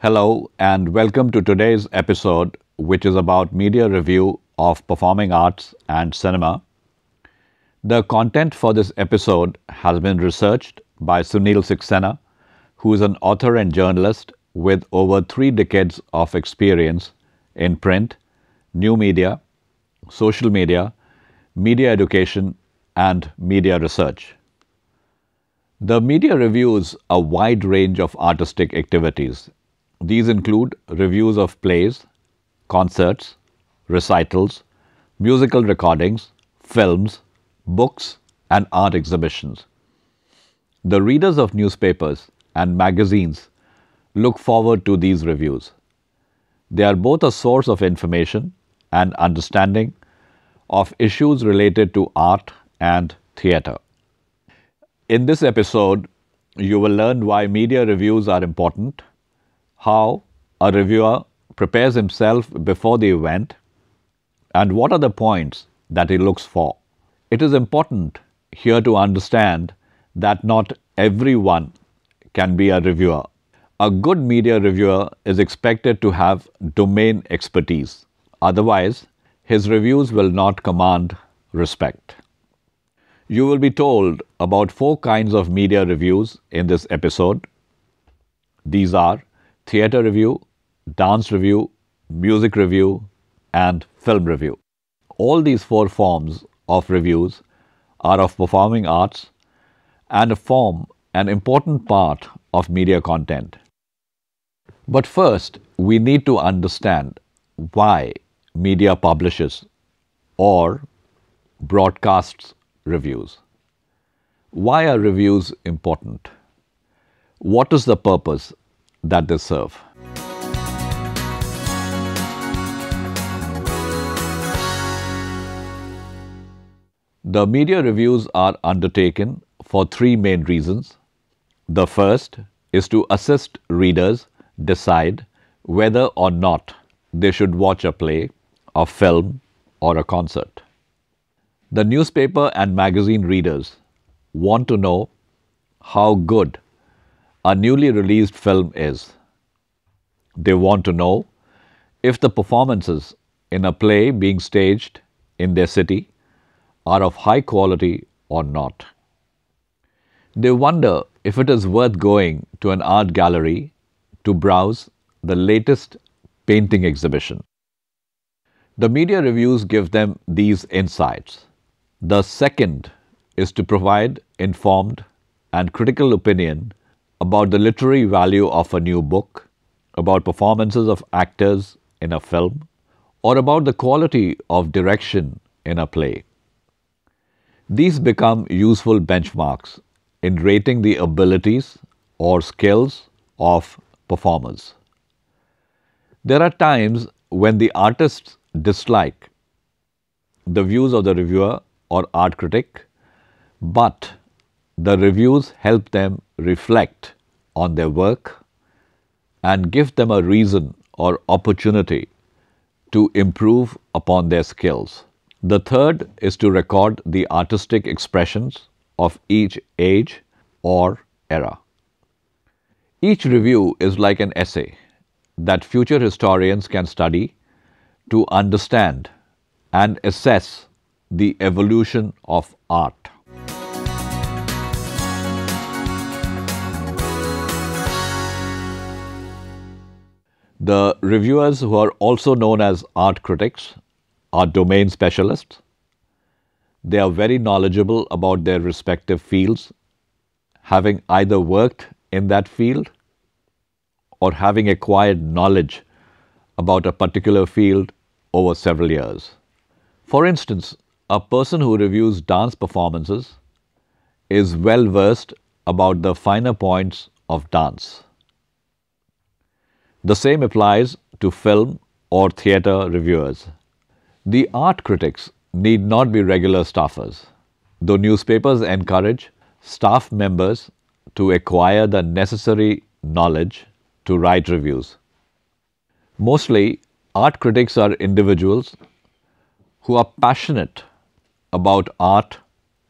Hello and welcome to today's episode, which is about media review of performing arts and cinema. The content for this episode has been researched by Sunil Saxena, who is an author and journalist with over 3 decades of experience in print, new media, social media education, and media research. The media reviews a wide range of artistic activities. These include reviews of plays, concerts, recitals, musical recordings, films, books, and art exhibitions. The readers of newspapers and magazines look forward to these reviews. They are both a source of information and understanding of issues related to art and theatre. In this episode, you will learn why media reviews are important, how a reviewer prepares himself before the event, and what are the points that he looks for. It is important here to understand that not everyone can be a reviewer. A good media reviewer is expected to have domain expertise. Otherwise, his reviews will not command respect. You will be told about 4 kinds of media reviews in this episode. These are theatre review, dance review, music review, and film review. All these 4 forms of reviews are of performing arts and form an important part of media content. But first, we need to understand why media publishes or broadcasts reviews. Why are reviews important? What is the purpose that they serve? The media reviews are undertaken for 3 main reasons. The first is to assist readers decide whether or not they should watch a play, a film, or a concert. The newspaper and magazine readers want to know how good a newly released film is. They want to know if the performances in a play being staged in their city are of high quality or not. They wonder if it is worth going to an art gallery to browse the latest painting exhibition. The media reviews give them these insights. The second is to provide informed and critical opinion about the literary value of a new book, about performances of actors in a film, or about the quality of direction in a play. These become useful benchmarks in rating the abilities or skills of performers. There are times when the artists dislike the views of the reviewer or art critic, but the reviews help them reflect on their work and give them a reason or opportunity to improve upon their skills. The third is to record the artistic expressions of each age or era. Each review is like an essay that future historians can study to understand and assess the evolution of art. The reviewers, who are also known as art critics, are domain specialists. They are very knowledgeable about their respective fields, having either worked in that field or having acquired knowledge about a particular field over several years. For instance, a person who reviews dance performances is well versed about the finer points of dance. The same applies to film or theatre reviewers. The art critics need not be regular staffers, though newspapers encourage staff members to acquire the necessary knowledge to write reviews. Mostly, art critics are individuals who are passionate about art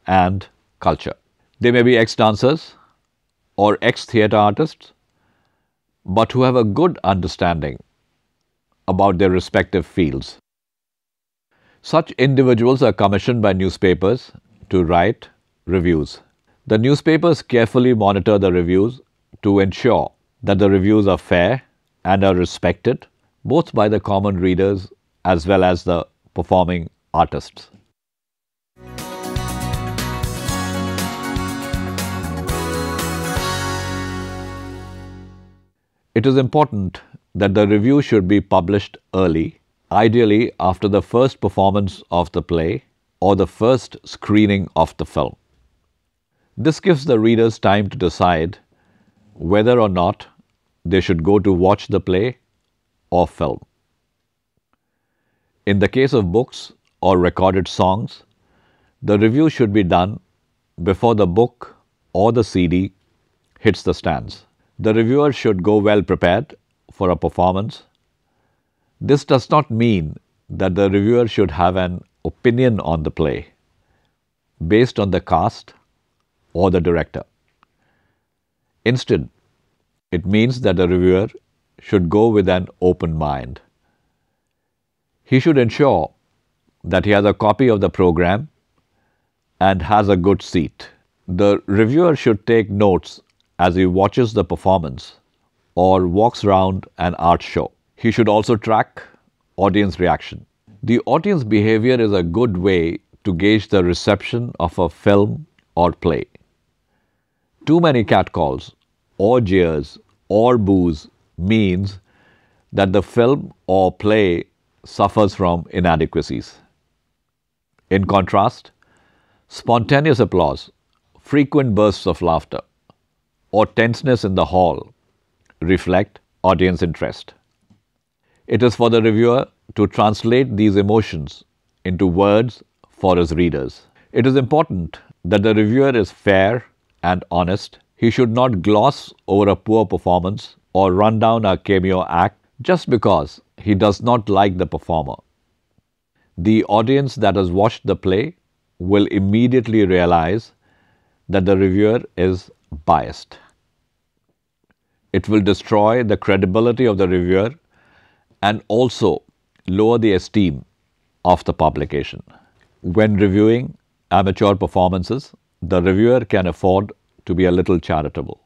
and culture. They may be ex-dancers or ex-theatre artists but who have a good understanding about their respective fields. Such individuals are commissioned by newspapers to write reviews. The newspapers carefully monitor the reviews to ensure that the reviews are fair and are respected both by the common readers as well as the performing artists. It is important that the review should be published early, ideally after the first performance of the play or the first screening of the film. This gives the readers time to decide whether or not they should go to watch the play or film. In the case of books or recorded songs, the review should be done before the book or the CD hits the stands. The reviewer should go well prepared for a performance. This does not mean that the reviewer should have an opinion on the play based on the cast or the director. Instead, it means that the reviewer should go with an open mind. He should ensure that he has a copy of the program and has a good seat. The reviewer should take notes as he watches the performance or walks around an art show. He should also track audience reaction. The audience behavior is a good way to gauge the reception of a film or play. Too many catcalls or jeers or boos means that the film or play suffers from inadequacies. In contrast, spontaneous applause, frequent bursts of laughter, or tenseness in the hall reflect audience interest. It is for the reviewer to translate these emotions into words for his readers. It is important that the reviewer is fair and honest. He should not gloss over a poor performance or run down a cameo act just because he does not like the performer. The audience that has watched the play will immediately realize that the reviewer is biased. It will destroy the credibility of the reviewer and also lower the esteem of the publication. When reviewing amateur performances, the reviewer can afford to be a little charitable.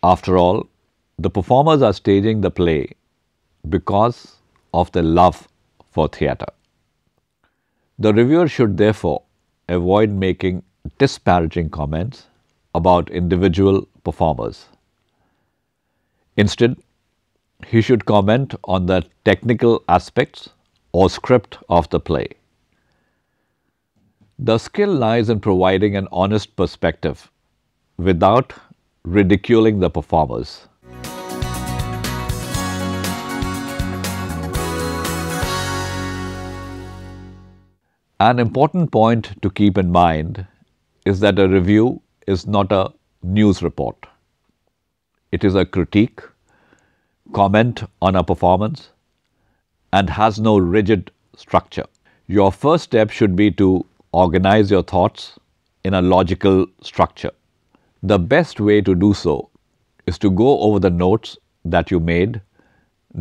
After all, the performers are staging the play because of their love for theatre. The reviewer should therefore avoid making disparaging comments about individual performers. Instead, he should comment on the technical aspects or script of the play. The skill lies in providing an honest perspective without ridiculing the performers. An important point to keep in mind is that a review is not a news report. It is a critique, comment on a performance, and has no rigid structure. Your first step should be to organize your thoughts in a logical structure. The best way to do so is to go over the notes that you made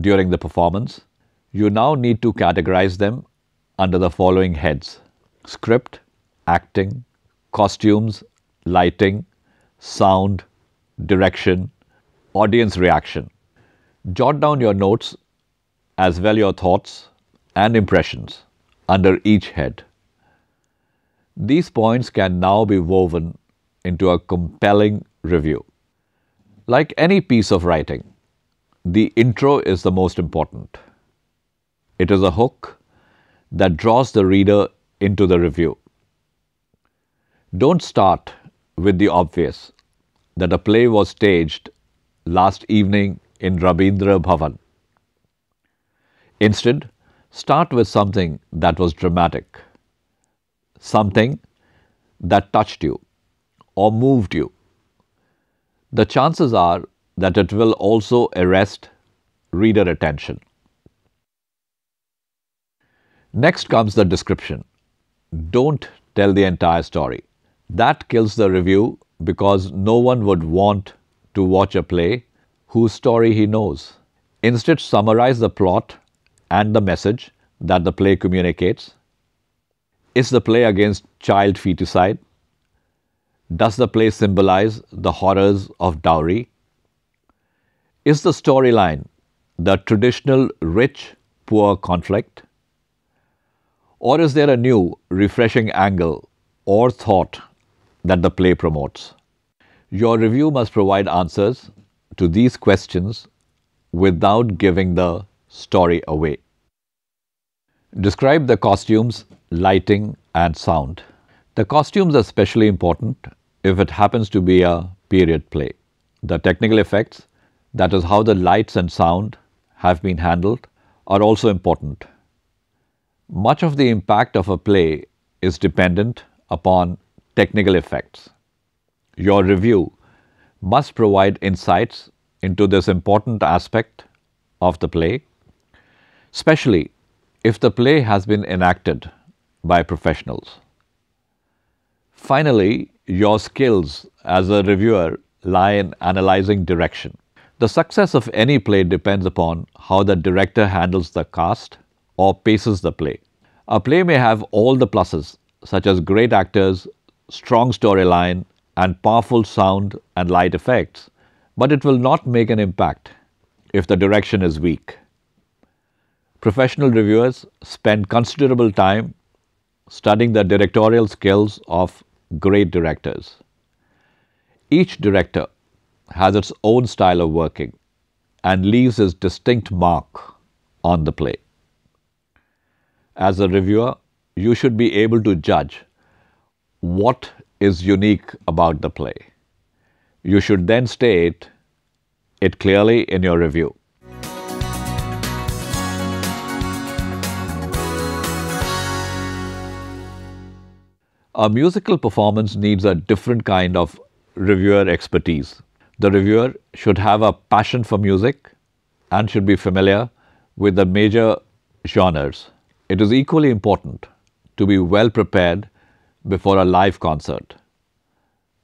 during the performance. You now need to categorize them under the following heads: script, acting, costumes, lighting, sound, direction, audience reaction. Jot down your notes as well your thoughts and impressions under each head. These points can now be woven into a compelling review. Like any piece of writing, the intro is the most important. It is a hook that draws the reader into the review. Don't start with the obvious, that a play was staged last evening in Rabindra Bhavan. Instead, start with something that was dramatic, something that touched you or moved you. The chances are that it will also arrest reader attention. Next comes the description. Don't tell the entire story. That kills the review because no one would want to watch a play whose story he knows. Instead, summarize the plot and the message that the play communicates. Is the play against child feticide? Does the play symbolize the horrors of dowry? Is the storyline the traditional rich-poor conflict? Or is there a new, refreshing angle or thought that the play promotes? Your review must provide answers to these questions without giving the story away. Describe the costumes, lighting, and sound. The costumes are especially important if it happens to be a period play. The technical effects, that is how the lights and sound have been handled, are also important. Much of the impact of a play is dependent upon technical effects. Your review must provide insights into this important aspect of the play, especially if the play has been enacted by professionals. Finally, your skills as a reviewer lie in analyzing direction. The success of any play depends upon how the director handles the cast or paces the play. A play may have all the pluses, such as great actors, strong storyline, and powerful sound and light effects, but it will not make an impact if the direction is weak. Professional reviewers spend considerable time studying the directorial skills of great directors. Each director has its own style of working and leaves his distinct mark on the play. As a reviewer, you should be able to judge what is unique about the play. You should then state it clearly in your review. A musical performance needs a different kind of reviewer expertise. The reviewer should have a passion for music and should be familiar with the major genres. It is equally important to be well prepared before a live concert.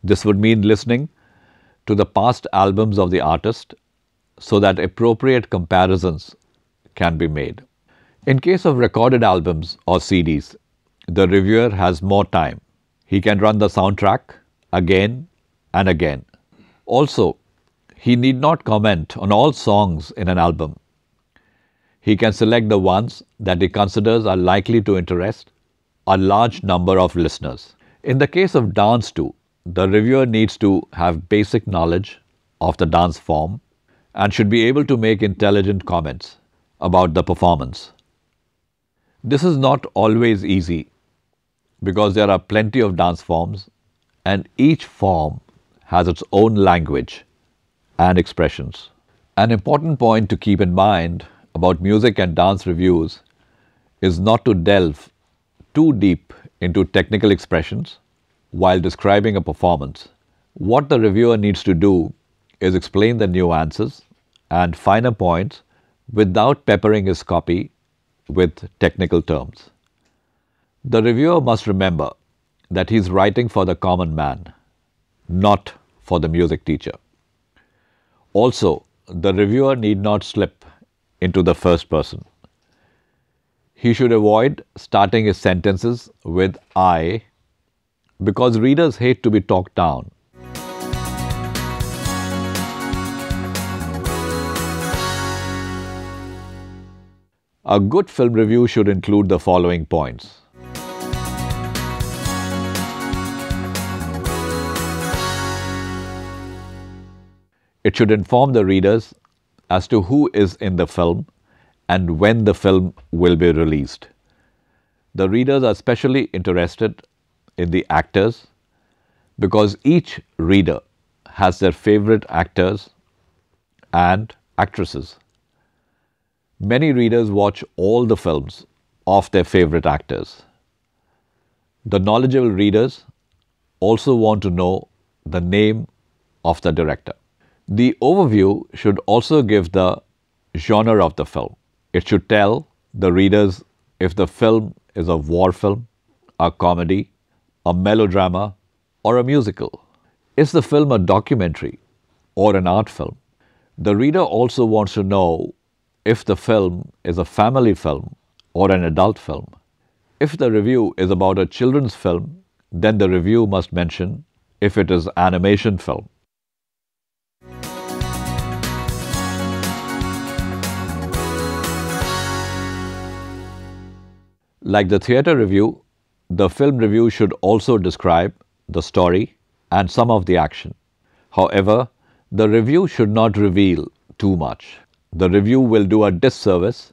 This would mean listening to the past albums of the artist so that appropriate comparisons can be made. In case of recorded albums or CDs, the reviewer has more time. He can run the soundtrack again and again. Also, he need not comment on all songs in an album. He can select the ones that he considers are likely to interest a large number of listeners. In the case of dance too, the reviewer needs to have basic knowledge of the dance form and should be able to make intelligent comments about the performance. This is not always easy because there are plenty of dance forms and each form has its own language and expressions. An important point to keep in mind about music and dance reviews is not to delve too deep into technical expressions while describing a performance. What the reviewer needs to do is explain the nuances and finer points without peppering his copy with technical terms. The reviewer must remember that he is writing for the common man, not for the music teacher. Also, the reviewer need not slip into the first person. He should avoid starting his sentences with I because readers hate to be talked down. A good film review should include the following points. It should inform the readers as to who is in the film and when the film will be released. The readers are especially interested in the actors because each reader has their favorite actors and actresses. Many readers watch all the films of their favorite actors. The knowledgeable readers also want to know the name of the director. The overview should also give the genre of the film. It should tell the readers if the film is a war film, a comedy, a melodrama, or a musical. Is the film a documentary or an art film? The reader also wants to know if the film is a family film or an adult film. If the review is about a children's film, then the review must mention if it is animation film. Like the theatre review, the film review should also describe the story and some of the action. However, the review should not reveal too much. The review will do a disservice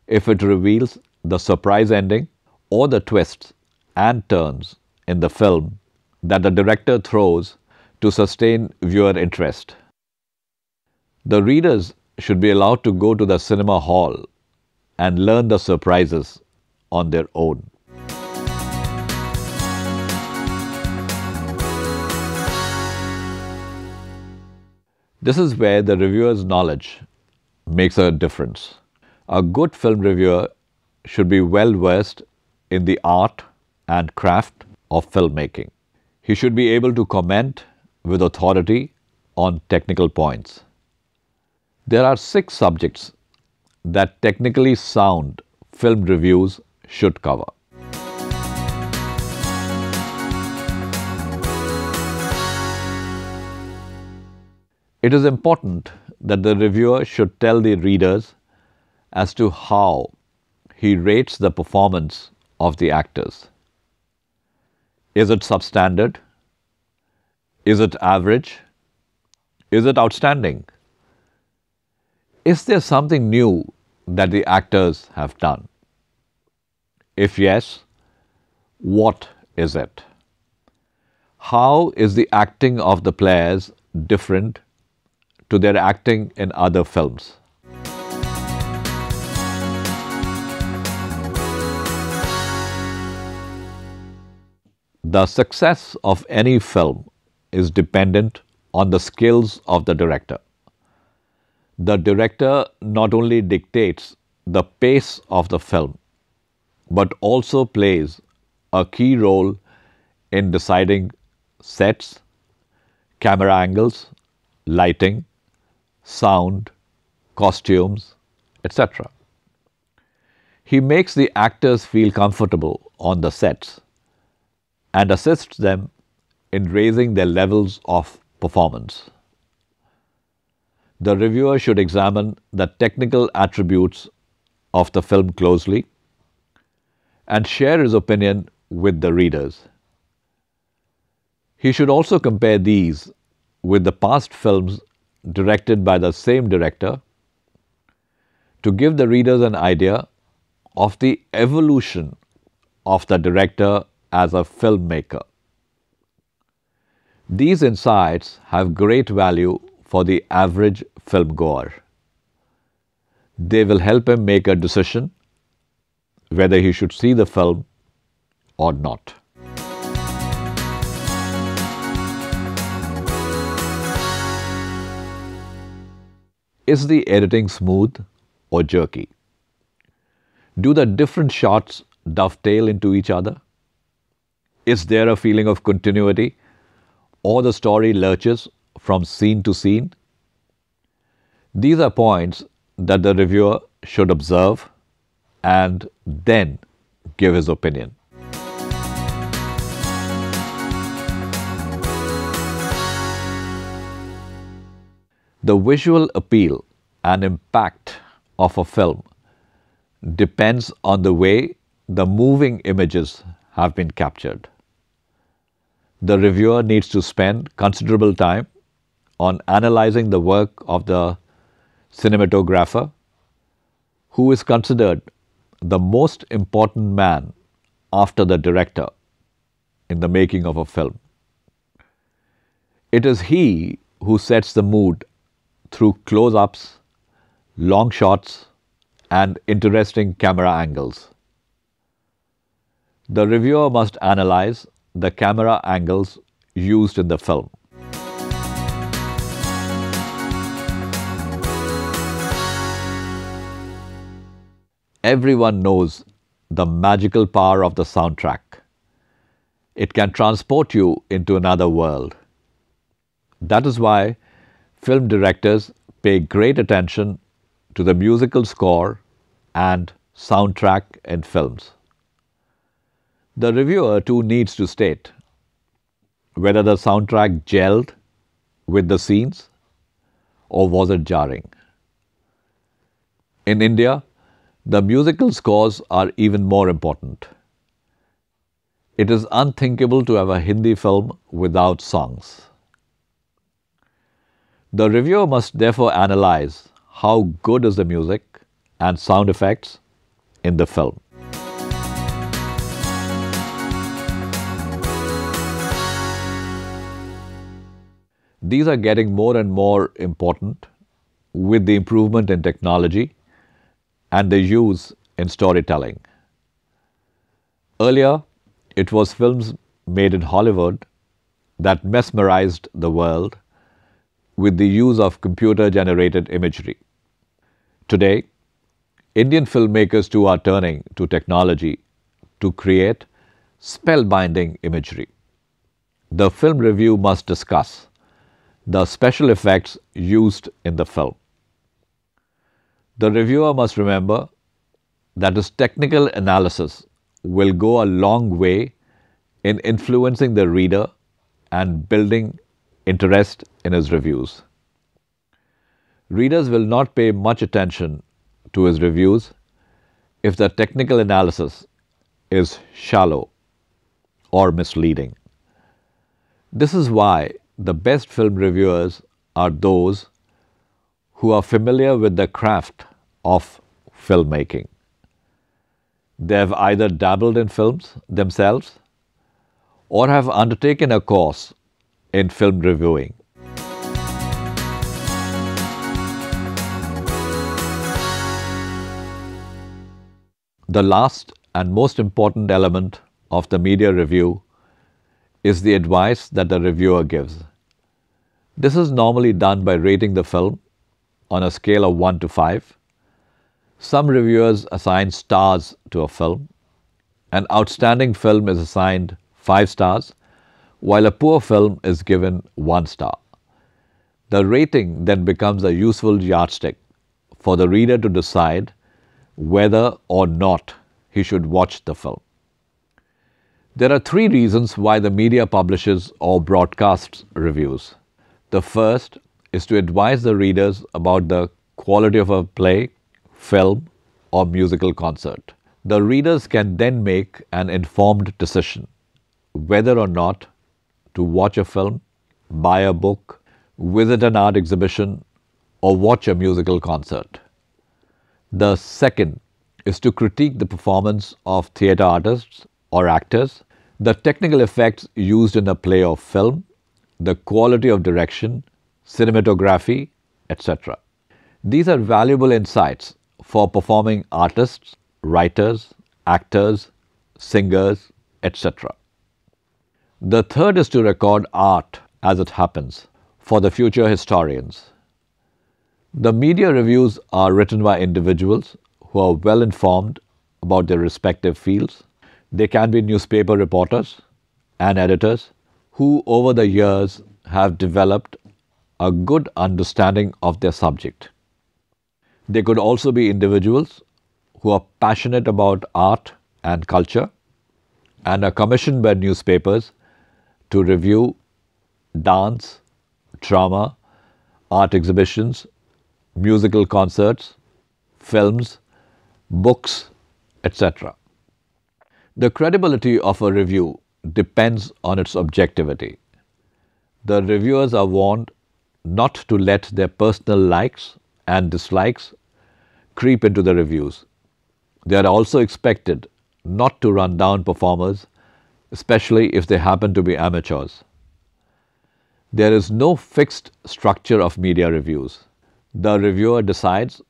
if it reveals the surprise ending or the twists and turns in the film that the director throws to sustain viewer interest. The readers should be allowed to go to the cinema hall and learn the surprises on their own. This is where the reviewer's knowledge makes a difference. A good film reviewer should be well versed in the art and craft of filmmaking. He should be able to comment with authority on technical points. There are 6 subjects that technically sound film reviews should cover. It is important that the reviewer should tell the readers as to how he rates the performance of the actors. Is it substandard? Is it average? Is it outstanding? Is there something new that the actors have done? If yes, what is it? How is the acting of the players different to their acting in other films? The success of any film is dependent on the skills of the director. The director not only dictates the pace of the film, but also plays a key role in deciding sets, camera angles, lighting, sound, costumes, etc. He makes the actors feel comfortable on the sets and assists them in raising their levels of performance. The reviewer should examine the technical attributes of the film closely and share his opinion with the readers. He should also compare these with the past films directed by the same director to give the readers an idea of the evolution of the director as a filmmaker. These insights have great value for the average film goer. They will help him make a decision whether he should see the film or not. Is the editing smooth or jerky? Do the different shots dovetail into each other? Is there a feeling of continuity or the story lurches from scene to scene? These are points that the reviewer should observe and then give his opinion. The visual appeal and impact of a film depends on the way the moving images have been captured. The reviewer needs to spend considerable time on analyzing the work of the cinematographer, who is considered the most important man after the director in the making of a film. It is he who sets the mood through close-ups, long shots, and interesting camera angles. The reviewer must analyze the camera angles used in the film. Everyone knows the magical power of the soundtrack. It can transport you into another world. That is why film directors pay great attention to the musical score and soundtrack in films. The reviewer too needs to state whether the soundtrack gelled with the scenes or was it jarring. In India, the musical scores are even more important. It is unthinkable to have a Hindi film without songs. The reviewer must therefore analyze how good is the music and sound effects in the film. These are getting more and more important with the improvement in technology and the use in storytelling. Earlier, it was films made in Hollywood that mesmerized the world with the use of computer-generated imagery. Today, Indian filmmakers too are turning to technology to create spellbinding imagery. The film review must discuss the special effects used in the film. The reviewer must remember that his technical analysis will go a long way in influencing the reader and building interest in his reviews. Readers will not pay much attention to his reviews if the technical analysis is shallow or misleading. This is why the best film reviewers are those who are familiar with the craft of filmmaking. They have either dabbled in films themselves or have undertaken a course in film reviewing. The last and most important element of the media review is the advice that the reviewer gives. This is normally done by rating the film on a scale of 1 to 5. Some reviewers assign stars to a film. An outstanding film is assigned 5 stars, while a poor film is given 1 star. The rating then becomes a useful yardstick for the reader to decide whether or not he should watch the film. There are 3 reasons why the media publishes or broadcasts reviews. The first is to advise the readers about the quality of a play, film, or musical concert. The readers can then make an informed decision whether or not to watch a film, buy a book, visit an art exhibition, or watch a musical concert. The second is to critique the performance of theatre artists or actors, the technical effects used in a play or film, the quality of direction, cinematography, etc. These are valuable insights for performing artists, writers, actors, singers, etc. The third is to record art as it happens for the future historians. The media reviews are written by individuals who are well informed about their respective fields. They can be newspaper reporters and editors who over the years have developed a good understanding of their subject. They could also be individuals who are passionate about art and culture and are commissioned by newspapers to review dance, drama, art exhibitions, musical concerts, films, books, etc. The credibility of a review depends on its objectivity. The reviewers are warned not to let their personal likes and dislikes creep into the reviews. They are also expected not to run down performers, especially if they happen to be amateurs. There is no fixed structure of media reviews. The reviewer decides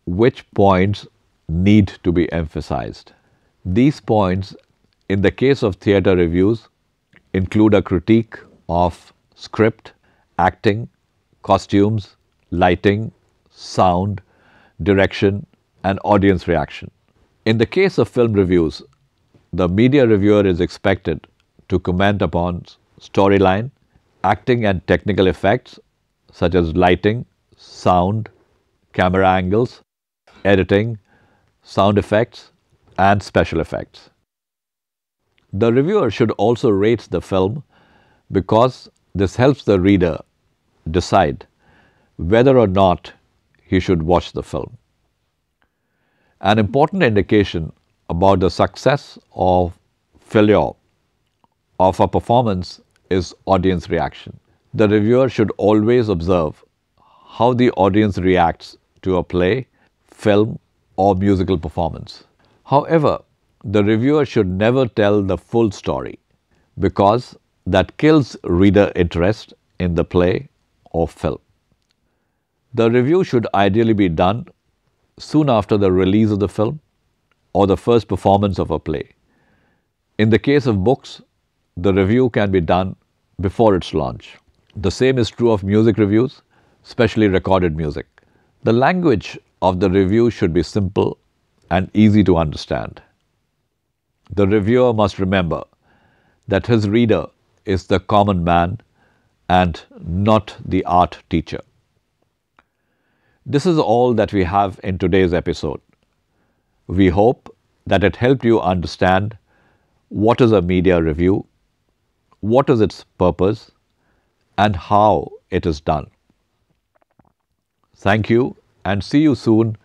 which points need to be emphasized. These points, in the case of theatre reviews, include a critique of script, acting, costumes, lighting, sound, direction, and audience reaction. In the case of film reviews, the media reviewer is expected to comment upon storyline, acting and technical effects such as lighting, sound, camera angles, editing, sound effects, and special effects. The reviewer should also rate the film because this helps the reader decide whether or not he should watch the film. An important indication about the success or failure of a performance is audience reaction. The reviewer should always observe how the audience reacts to a play, film, or musical performance. However, the reviewer should never tell the full story because that kills reader interest in the play or film. The review should ideally be done soon after the release of the film or the first performance of a play. In the case of books, the review can be done before its launch. The same is true of music reviews, especially recorded music. The language of the review should be simple and easy to understand. The reviewer must remember that his reader is the common man and not the art teacher. This is all that we have in today's episode. We hope that it helped you understand what is a media review, what is its purpose, and how it is done. Thank you and see you soon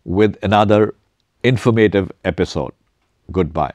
with another informative episode. Goodbye.